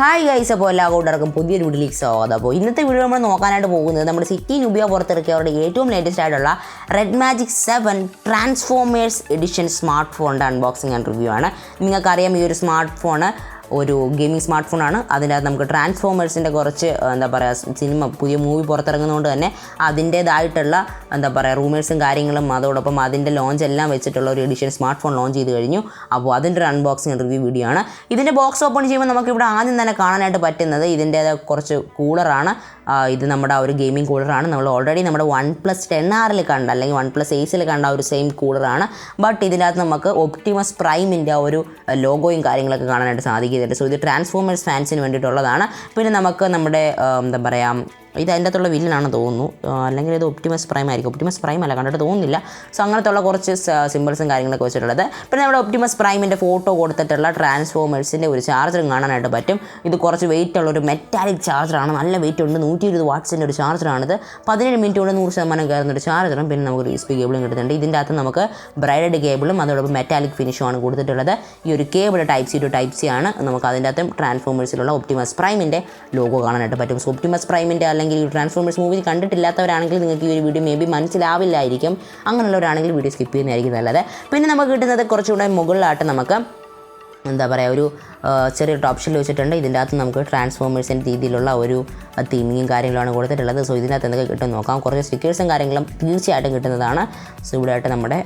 Hi guys, അപ്പോൾ എല്ലാ കൂട്ടർക്കും പുതിയൊരു വീഡിയോയിലേക്ക് സ്വാഗതം. അപ്പോൾ ഇന്നത്തെ വീഡിയോ നമ്മൾ നോക്കാനായിട്ട് പോകുന്നത് നമ്മുടെ സിറ്റി നുബിയ പുറത്തിറക്കിയ അവരുടെ ഏറ്റവും ലേറ്റസ്റ്റ് ആയിട്ടുള്ള redmagic 7 ട്രാൻസ്ഫോമേഴ്സ് എഡിഷൻ സ്മാർട്ട് ഫോണിൻ്റെ അൺബോക്സിങ് ആൻഡ് റിവ്യൂ ആണ്. നിങ്ങൾക്കറിയാം, ഈ ഒരു സ്മാർട്ട് ഫോണ് ഒരു ഗെയിമിംഗ് സ്മാർട്ട് ഫോണാണ്. അതിനകത്ത് നമുക്ക് ട്രാൻസ്ഫോമേഴ്സിൻ്റെ കുറച്ച് സിനിമ പുതിയ മൂവി പുറത്തിറങ്ങുന്നതുകൊണ്ട് തന്നെ അതിൻ്റേതായിട്ടുള്ള റൂമേഴ്സും കാര്യങ്ങളും അതോടൊപ്പം അതിൻ്റെ ലോഞ്ച് എല്ലാം വെച്ചിട്ടുള്ള ഒരു എഡിഷൻ സ്മാർട്ട് ഫോൺ ലോഞ്ച് ചെയ്ത് കഴിഞ്ഞു. അപ്പോൾ അതിൻ്റെ ഒരു അൺബോക്സിങ് റിവ്യൂ വീഡിയോ ആണ്. ഇതിൻ്റെ ബോക്സ് ഓപ്പൺ ചെയ്യുമ്പോൾ നമുക്കിവിടെ ആദ്യം തന്നെ കാണാനായിട്ട് പറ്റുന്നത് ഇതിൻ്റെ കുറച്ച് കൂളറാണ്. ഇത് നമ്മുടെ ഒരു ഗെയിമിംഗ് കൂളറാണ്. നമ്മൾ ഓൾറെഡി നമ്മുടെ OnePlus 10R കണ്ട അല്ലെങ്കിൽ OnePlus Aceൽ കണ്ട ഒരു സെയിം കൂളറാണ്. ബട്ട് ഇതിനകത്ത് നമുക്ക് ഒപ്റ്റിമസ് പ്രൈമിൻ്റെ ഒരു ലോഗോയും കാര്യങ്ങളൊക്കെ കാണാനായിട്ട് സാധിക്കുന്നുണ്ട്. സോ ഇത് ട്രാൻസ്ഫോമേഴ്സ് ഫാൻസിന് വേണ്ടിയിട്ടുള്ളതാണ്. പിന്നെ നമുക്ക് നമ്മുടെ ഇത് അതിൻ്റെ അകത്തുള്ള വില്ലനാണെന്ന് തോന്നുന്നു, അല്ലെങ്കിൽ ഇത് ഒപ്റ്റിമസ് പ്രൈം ആയിരിക്കും. ഒപ്റ്റിമസ് പ്രൈം അല്ല, കണ്ടിട്ട് തോന്നുന്നില്ല. സോ അങ്ങനത്തുള്ള കുറച്ച് സിമ്പിൾസും കാര്യങ്ങളൊക്കെ വെച്ചിട്ടുള്ളത്. പിന്നെ നമ്മുടെ ഒപ്റ്റിമസ് പ്രൈമിൻ്റെ ഫോട്ടോ കൊടുത്തിട്ടുള്ള ട്രാൻസ്ഫോമേഴ്സിൻ്റെ ഒരു ചാർജറും കാണാനായിട്ട് പറ്റും. ഇത് കുറച്ച് വെയിറ്റ് ഉള്ള ഒരു മെറ്റാലിക് ചാർജറാണ്. നല്ല വെയിറ്റ് ഉണ്ട്. 120 വാട്ട്സിൻ്റെ ഒരു ചാർജറാണിത്. 17 മിനിറ്റ് കൊണ്ട് 100% കയറുന്നൊരു ചാർജറും പിന്നെ നമുക്ക് USB കേബിളും കിട്ടുന്നുണ്ട്. ഇതിൻ്റെ അകത്ത് നമുക്ക് ബ്രൈഡഡ് കേബിളും അതോടൊപ്പം മെറ്റാലിക് ഫിനിഷുമാണ് കൊടുത്തിട്ടുള്ളത്. ഈ ഒരു cable Type C to Type C ആണ്. നമുക്ക് അതിൻ്റെ അകത്തും ട്രാൻസ്ഫോമേഴ്സിലുള്ള ഒപ്റ്റിമസ് പ്രൈമിൻ്റെ ലോഗോ കാണാനായിട്ട് പറ്റും. സോ ഒപ്റ്റിമസ് പ്രൈമിൻ്റെ അല്ലെങ്കിൽ ഈ ട്രാൻസ്ഫോമേഴ്സ് മൂവി കണ്ടിട്ടില്ലാത്തവരാണെങ്കിൽ നിങ്ങൾക്ക് ഈ ഒരു വീഡിയോ മേ ബി മനസ്സിലാവില്ലായിരിക്കും. അങ്ങനെയുള്ളവരാണെങ്കിൽ വീഡിയോ സ്കിപ്പ് ചെയ്യുന്നതായിരിക്കും നല്ലത്. പിന്നെ നമുക്ക് കിട്ടുന്നത് കുറച്ചുകൂടെ മുകളിലായിട്ട് നമുക്ക് ഒരു ചെറിയ ഓപ്ഷനിൽ വെച്ചിട്ടുണ്ട്. ഇതിൻ്റെ അകത്ത് നമുക്ക് ട്രാൻസ്ഫോമേഴ്സിൻ്റെ രീതിയിലുള്ള ഒരു തീമിങ്ങും കാര്യങ്ങളാണ് കൊടുത്തിട്ടുള്ളത്. സോ ഇതിനകത്ത് എന്തൊക്കെ കിട്ടും നോക്കാം. കുറച്ച് സ്റ്റിക്കേഴ്സും കാര്യങ്ങളും തീർച്ചയായിട്ടും കിട്ടുന്നതാണ്. സോ ഇവിടെ ആയിട്ട് നമ്മുടെ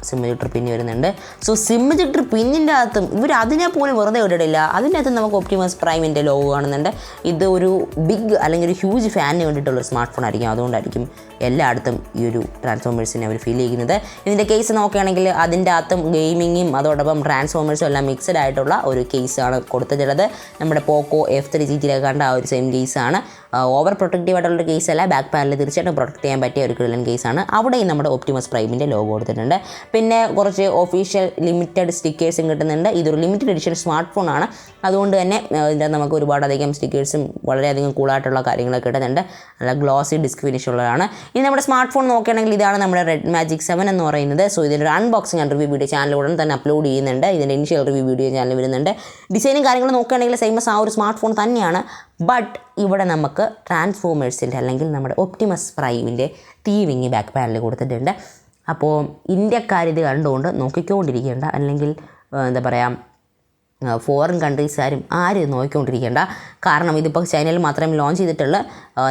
സിമ്മ് പിന്നി വരുന്നുണ്ട്. സോ സിമ്മ് പിന്നിൻ്റെ അകത്തും ഇവർ അതിനെ പോലും വെറുതെ വിട്ടിട്ടില്ല. അതിൻ്റെ അകത്ത് നമുക്ക് ഒപ്റ്റിമസ് പ്രൈമിൻ്റെ ലോഗോ കാണുന്നുണ്ട്. ഇത് ഒരു ബിഗ് അല്ലെങ്കിൽ ഒരു ഹ്യൂജ് ഫാനിന് വേണ്ടിയിട്ടുള്ളൊരു സ്മാർട്ട് ഫോൺ ആയിരിക്കും. അതുകൊണ്ടായിരിക്കും എല്ലായിടത്തും ഈ ഒരു ട്രാൻസ്ഫോമേഴ്സിനെ അവർ ഫീൽ ചെയ്യുന്നത്. ഇതിൻ്റെ കേസ് നോക്കുകയാണെങ്കിൽ അതിൻ്റെ അകത്തും ഗെയിമിങ്ങും അതോടൊപ്പം ട്രാൻസ്ഫോമേഴ്സും എല്ലാം മിക്സഡ് ആയിട്ടുള്ള ഒരു കേസാണ് കൊടുത്തിട്ടുള്ളത്. നമ്മുടെ പോക്കോ F3 GTയിലൊക്കെ കണ്ട ആ ഒരു സെയിം കേസാണ്. ഓവർ പ്രൊട്ടക്റ്റീവ് ആയിട്ടുള്ളൊരു കേസല്ല. ബാക്ക് പാനലിൽ തീർച്ചയായിട്ടും പ്രൊട്ടക്ട് ചെയ്യാൻ പറ്റിയ ഒരു കിടിലൻ കേസാണ്. അവിടെയും നമ്മുടെ ഒപ്റ്റിമസ് പ്രൈമിൻ്റെ ലോഗോ കൊടുത്തിട്ടുണ്ട്. പിന്നെ കുറച്ച് ഒഫീഷ്യൽ ലിമിറ്റഡ് സ്റ്റിക്കേഴ്സും കിട്ടുന്നുണ്ട്. ഇതൊരു ലിമിറ്റഡ് എഡിഷൻ സ്മാർട്ട് ഫോണാണ്. അതുകൊണ്ട് തന്നെ ഇതിൻ്റെ നമുക്ക് ഒരുപാടധികം സ്റ്റിക്കേഴ്സും വളരെയധികം കൂളായിട്ടുള്ള കാര്യങ്ങളൊക്കെ കിട്ടുന്നുണ്ട്. നല്ല ഗ്ലോസി ഡിസ്ക് ഫിനിഷ് ഉള്ളതാണ്. ഇനി നമ്മുടെ സ്മാർട്ട് ഫോൺ നോക്കുകയാണെങ്കിൽ ഇതാണ് നമ്മുടെ redmagic 7 എന്ന് പറയുന്നത്. സോ ഇതിൻ്റെ ഒരു unboxing and review video channel ഉടൻ തന്നെ അപ്ലോഡ് ചെയ്യുന്നുണ്ട്. ഇതിൻ്റെ ഇനിഷ്യൽ റിവ്യൂ വീഡിയോ ചാനൽ വരുന്നുണ്ട്. ഡിസൈനും കാര്യങ്ങളും നോക്കുകയാണെങ്കിൽ സെയിമസ് ആ ഒരു സ്മാർട്ട് ഫോൺ തന്നെയാണ്. ബട്ട് ഇവിടെ നമുക്ക് ട്രാൻസ്ഫോമേഴ്സിൻ്റെ അല്ലെങ്കിൽ നമ്മുടെ ഒപ്റ്റിമസ് പ്രൈമിൻ്റെ തീവിങ് ബാക്ക് പാനലിൽ കൊടുത്തിട്ടുണ്ട്. അപ്പോൾ ഇന്ത്യക്കാർ ഇത് കണ്ടുകൊണ്ട് നോക്കിക്കൊണ്ടിരിക്കേണ്ട, അല്ലെങ്കിൽ ഫോറിൻ കൺട്രീസുകാരും ആരും നോക്കിക്കൊണ്ടിരിക്കേണ്ട. കാരണം ഇതിപ്പോൾ ചൈനയിൽ മാത്രമേ ലോഞ്ച് ചെയ്തിട്ടുള്ളൂ.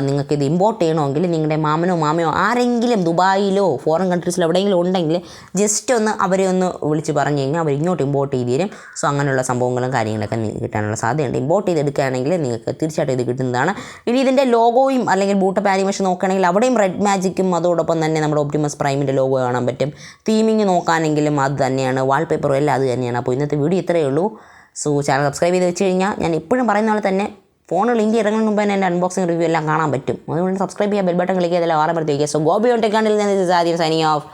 നിങ്ങൾക്കിത് ഇമ്പോർട്ട് ചെയ്യണമെങ്കിൽ നിങ്ങളുടെ മാമനോ മാമയോ ആരെങ്കിലും ദുബായിലോ ഫോറിൻ കൺട്രീസിലോ എവിടെയെങ്കിലും ഉണ്ടെങ്കിൽ ജസ്റ്റ് ഒന്ന് അവരെ ഒന്ന് വിളിച്ച് പറഞ്ഞു കഴിഞ്ഞാൽ അവർ ഇങ്ങോട്ട് ഇമ്പോർട്ട് ചെയ്ത് തരും. സോ അങ്ങനെയുള്ള സംഭവങ്ങളും കാര്യങ്ങളൊക്കെ കിട്ടാനുള്ള സാധ്യതയുണ്ട്. ഇമ്പോർട്ട് ചെയ്തെടുക്കുകയാണെങ്കിൽ നിങ്ങൾക്ക് തീർച്ചയായിട്ടും ഇത് കിട്ടുന്നതാണ്. ഇനി ഇതിൻ്റെ ലോഗോയും അല്ലെങ്കിൽ ബൂട്ടപ്പ് ആനിമേഷൻ നോക്കുകയാണെങ്കിൽ അവിടെയും redmagicും അതോടൊപ്പം തന്നെ നമ്മുടെ ഒപ്റ്റിമസ് പ്രൈമിൻ്റെ ലോഗോ കാണാൻ പറ്റും. തീമിങ് നോക്കാനെങ്കിലും അത് തന്നെയാണ്. വാൾപേപ്പറും എല്ലാം അത് തന്നെയാണ്. അപ്പോൾ ഇന്നത്തെ വീഡിയോ ഇത്രയേ ഉള്ളൂ. സോ ചാനൽ സബ്സ്ക്രൈബ് ചെയ്ത് വെച്ച് കഴിഞ്ഞാൽ ഞാൻ എപ്പോഴും പറയുന്ന പോലെ തന്നെ ഫോണുകൾ ഇന്ത്യ ഇറങ്ങുന്ന മുമ്പ് തന്നെ എൻ്റെ അൺബോക്സിംഗ് റിവ്യൂ എല്ലാം കാണാൻ പറ്റും. അതുകൊണ്ട് സബ്സ്ക്രൈബ് ചെയ്യുക, ബെൽ ബട്ടൺ ക്ലിക്ക് ചെയ്താൽ ആറാമത്തെ വയ്ക്കുക. So go beyond tech signing off.